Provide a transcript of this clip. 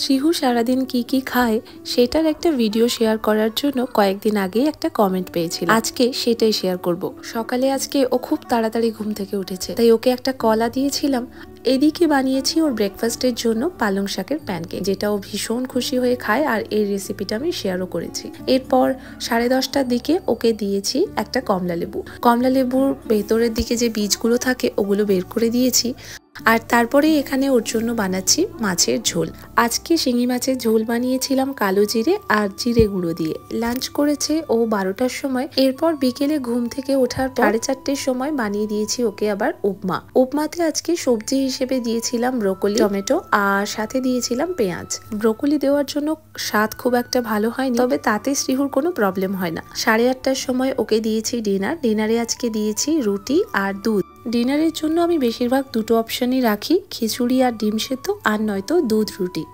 শ্রীহু সারাদিন কি খায় সেটার একটা ভিডিও শেয়ার করার জন্য কয়েকদিন আগেই একটা কমেন্ট পেয়েছিল। আজকে সেটাই শেয়ার করব। সকালে আজকে ও খুব তাড়াতাড়ি ঘুম থেকে উঠেছে, তাই ওকে একটা কলা দিয়েছিলাম। এদিকে বানিয়েছি ওর ব্রেকফাস্টের জন্য পালং শাকের প্যানকেক, যেটা ও ভীষণ খুশি হয়ে খায়, আর এই রেসিপিটা আমি শেয়ারও করেছি। এরপর 10:30টার দিকে ওকে দিয়েছি একটা কমলা লেবু। কমলা লেবুর ভেতরের দিকে যে বীজগুলো থাকে ওগুলো বের করে দিয়েছি। আর তারপরে এখানে ওর জন্য বানাচ্ছি মাছের ঝোল। আজকে শিঙি মাছের ঝোল বানিয়েছিলাম কালো জিরে আর জিরে গুঁড়ো দিয়ে। লাঞ্চ করেছে ও 12টার সময়। এরপর বিকেলে ঘুম থেকে ওঠার 4:30টার সময় বানিয়ে দিয়েছি ওকে আবার উপমা। উপমাতে আজকে সবজি হিসেবে দিয়েছিলাম ব্রোকলি, টমেটো আর সাথে দিয়েছিলাম পেঁয়াজ। ব্রোকলি দেওয়ার জন্য স্বাদ খুব একটা ভালো হয়নি, তবে তাতে শ্রীহুর কোনো প্রবলেম হয় না। 8:30টার সময় ওকে দিয়েছি ডিনার। ডিনারে আজকে দিয়েছি রুটি আর দুধ। ডিনারের জন্য আমি বেশিরভাগ দুটো অপশনই রাখি, খিচুড়ি আর ডিম সেদ্ধ, আর নয়তো দুধ রুটি।